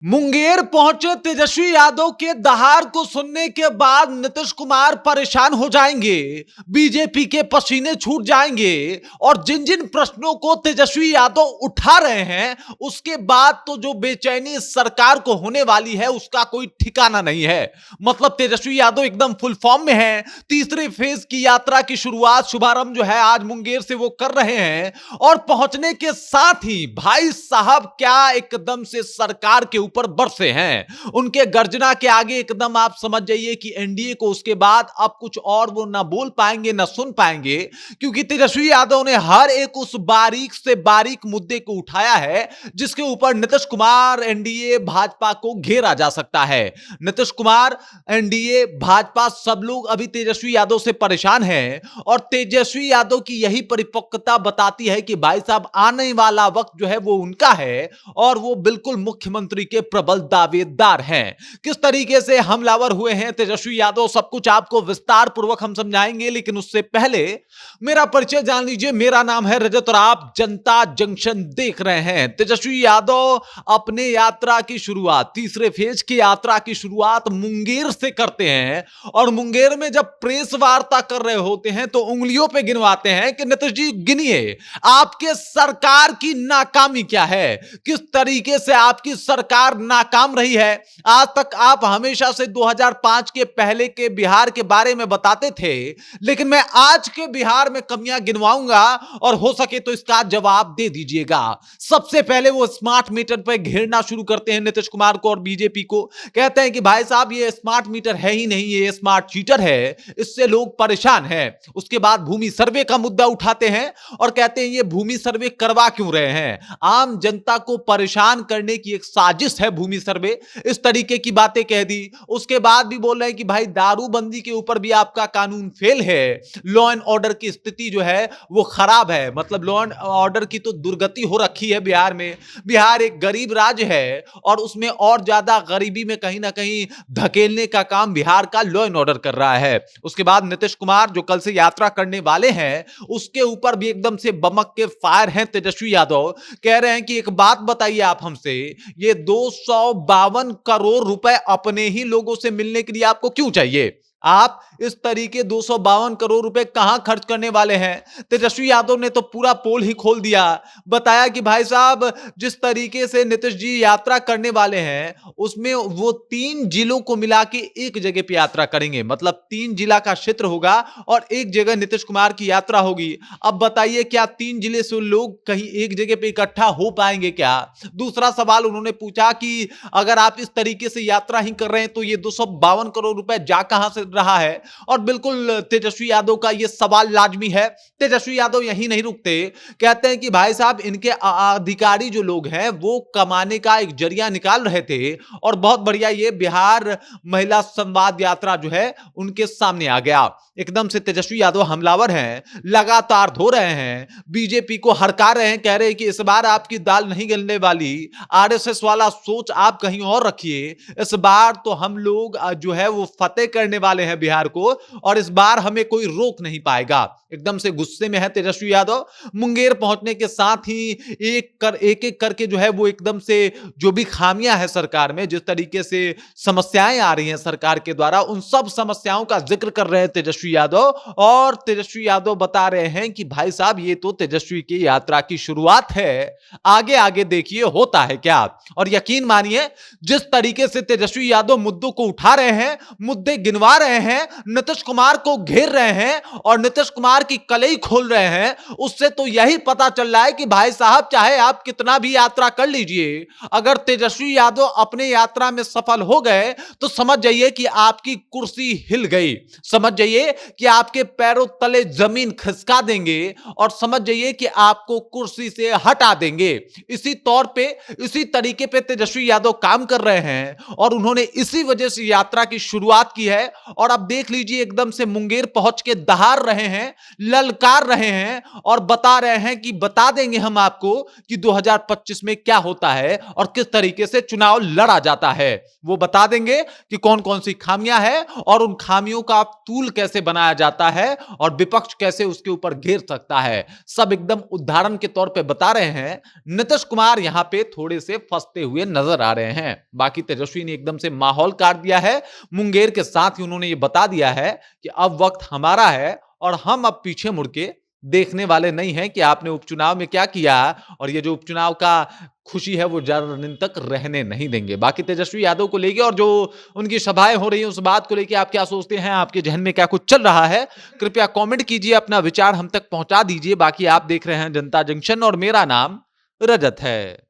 मुंगेर पहुंचे तेजस्वी यादव के दहाड़ को सुनने के बाद नीतीश कुमार परेशान हो जाएंगे, बीजेपी के पसीने छूट जाएंगे और जिन जिन प्रश्नों को तेजस्वी यादव उठा रहे हैं उसके बाद तो जो बेचैनी इस सरकार को होने वाली है उसका कोई ठिकाना नहीं है। मतलब तेजस्वी यादव एकदम फुल फॉर्म में है। तीसरे फेज की यात्रा की शुभारंभ जो है आज मुंगेर से वो कर रहे हैं और पहुंचने के साथ ही भाई साहब क्या एकदम से सरकार के ऊपर बरसे हैं। उनके गर्जना के आगे एकदम आप समझ जाइए कि एनडीए को उसके बाद अब कुछ और वो ना बोल पाएंगे ना सुन पाएंगे, क्योंकि तेजस्वी यादव ने हर एक उस बारीक से बारीक मुद्दे को उठाया है जिसके ऊपर नीतीश कुमार, एनडीए, भाजपा को घेरा जा सकता है। नीतीश कुमार, एनडीए, भाजपा सब लोग अभी तेजस्वी यादव से परेशान हैं और तेजस्वी यादव की यही परिपक्वता बताती है कि भाई साहब आने वाला वक्त जो है वो उनका है और वो बिल्कुल मुख्यमंत्री के प्रबल दावेदार हैं। किस तरीके से हमलावर हुए हैं तेजस्वी यादव सब कुछ आपको विस्तार पूर्वक हम समझाएंगे, लेकिन उससे पहले मेरा परिचय जान लीजिए। मेरा नाम है रजत और आप जनता जंक्शन देख रहे हैं। तेजस्वी यादव अपने यात्रा की शुरुआत, तीसरे फेज की यात्रा की शुरुआत मुंगेर से करते हैं और मुंगेर में जब प्रेस वार्ता कर रहे होते हैं तो उंगलियों पे गिनवाते हैं कि नीतीश जी गिनिए आपके सरकार की नाकामी क्या है, किस तरीके से आपकी सरकार नाकाम रही है। आज तक आप हमेशा से 2005 के पहले के बिहार के बारे में बताते थे, लेकिन मैं आज के बिहार में कमियां गिनवाऊंगा और हो सके तो इसका जवाब दे दीजिएगा। सबसे पहले वो स्मार्ट मीटर पर घेरना शुरू करते हैं नीतीश कुमार को और बीजेपी को। कहते हैं कि भाई साहब ये स्मार्ट मीटर है ही नहीं, ये स्मार्ट चीटर है, इससे लोग परेशान हैं। उसके बाद भूमि सर्वे का मुद्दा उठाते हैं और कहते हैं ये भूमि सर्वे करवा क्यों रहे हैं, आम जनता को परेशान करने की एक साजिश है भूमि सर्वे। इस तरीके की बातें कह दी। उसके बाद भी बोल रहे हैं कि भाई दारूबंदी के ऊपर भी आपका कानून फेल है, लॉ एंड ऑर्डर की स्थिति जो है वो खराब है। मतलब लॉ एंड ऑर्डर की तो दुर्गति हो रखी है बिहार में। बिहार एक गरीब राज्य है और उसमें और ज्यादा गरीबी में कहीं ना कहीं धकेलने का काम बिहार का लॉ एंड ऑर्डर कर रहा है। उसके बाद नीतीश कुमार जो कल से यात्रा करने वाले हैं उसके ऊपर भी एकदम से बमक के फायर हैं तेजस्वी यादव। कह रहे हैं कि एक बात बताइए आप हमसे, ये 252 करोड़ रुपए अपने ही लोगों से मिलने के लिए आपको क्यों चाहिए? आप इस तरीके 252 करोड़ रुपए कहां खर्च करने वाले हैं? तेजस्वी यादव ने तो पूरा पोल ही खोल दिया। बताया कि भाई साहब जिस तरीके से नीतीश जी यात्रा करने वाले हैं उसमें वो 3 जिलों को मिला के एक जगह पे यात्रा करेंगे। मतलब 3 जिला का क्षेत्र होगा और एक जगह नीतीश कुमार की यात्रा होगी। अब बताइए क्या 3 जिले से लोग कहीं एक जगह पे इकट्ठा हो पाएंगे क्या? दूसरा सवाल उन्होंने पूछा कि अगर आप इस तरीके से यात्रा ही कर रहे हैं तो ये 252 करोड़ रुपए जा कहां से रहा है? और बिल्कुल तेजस्वी यादव का यह सवाल लाजमी है। तेजस्वी यादव यही नहीं रुकते, कहते हैं कि भाई साहब इनके अधिकारी जो लोग हैं वो कमाने का एक जरिया निकाल रहे थे और बहुत बढ़िया ये बिहार महिला संवाद यात्रा जो है उनके सामने आ गया। एकदम से तेजस्वी यादव हमलावर हैं, लगातार धो रहे हैं, बीजेपी को हड़का रहे हैं, कह रहे हैं कि इस बार आपकी दाल नहीं गलने वाली, आरएसएस वाला सोच आप कहीं और रखिए, इस बार तो हम लोग जो है वो फतेह करने वाले हैं बिहार को और इस बार हमें कोई रोक नहीं पाएगा। एकदम से गुस्से में है तेजस्वी यादव। मुंगेर पहुंचने के साथ ही एक एक करके जो है वो एकदम से जो भी खामियां है सरकार में, जिस तरीके से समस्याएं आ रही हैं सरकार के द्वारा, उन सब समस्याओं का जिक्र कर रहे हैं तेजस्वी यादव। और तेजस्वी यादव बता रहे हैं कि भाई साहब ये तो तेजस्वी की यात्रा की शुरुआत है, आगे आगे देखिए होता है क्या। और यकीन मानिए जिस तरीके से तेजस्वी यादव मुद्दों को उठा रहे हैं, मुद्दे गिनवा रहे हैं, नीतीश कुमार को घेर रहे हैं और नीतीश कुमार की कलई खोल रहे हैं, उससे तो यही पता चल रहा है कि भाई साहब चाहे आप कितना भी यात्रा कर लीजिए, अगर तेजस्वी यादव अपने यात्रा में सफल हो गए तो समझ जाइए कि आपकी कुर्सी हिल गई, समझ जाइए कि आपके पैरों तले जमीन खिसका देंगे और समझ जाइए कि आपको कुर्सी से हटा देंगे। इसी तौर पे, इसी तरीके पे तेजस्वी यादव काम कर रहे हैं और उन्होंने इसी वजह से यात्रा की शुरुआत की है और अब देख लीजिए एकदम से मुंगेर पहुंच के दहाड़ रहे हैं, ललकार रहे हैं और बता रहे हैं कि बता देंगे हम आपको कि 2025 में क्या होता है और किस तरीके से चुनाव लड़ा जाता है। वो बता देंगे कि कौन कौन सी खामियां हैं और उन खामियों का तूल कैसे बनाया जाता है और विपक्ष कैसे उसके ऊपर घेर सकता है। सब एकदम उदाहरण के तौर पे बता रहे हैं। नीतीश कुमार यहां पे थोड़े से फंसते हुए नजर आ रहे हैं। बाकी तेजस्वी ने एकदम से माहौल काट दिया है। मुंगेर के साथ ही उन्होंने ये बता दिया है कि अब वक्त हमारा है और हम अब पीछे मुड़ के देखने वाले नहीं हैं कि आपने उपचुनाव में क्या किया और ये जो उपचुनाव का खुशी है वो ज्यादा दिन तक रहने नहीं देंगे। बाकी तेजस्वी यादव को लेके और जो उनकी सभाएं हो रही हैं उस बात को लेके आप क्या सोचते हैं, आपके जहन में क्या कुछ चल रहा है, कृपया कमेंट कीजिए, अपना विचार हम तक पहुंचा दीजिए। बाकी आप देख रहे हैं जनता जंक्शन और मेरा नाम रजत है।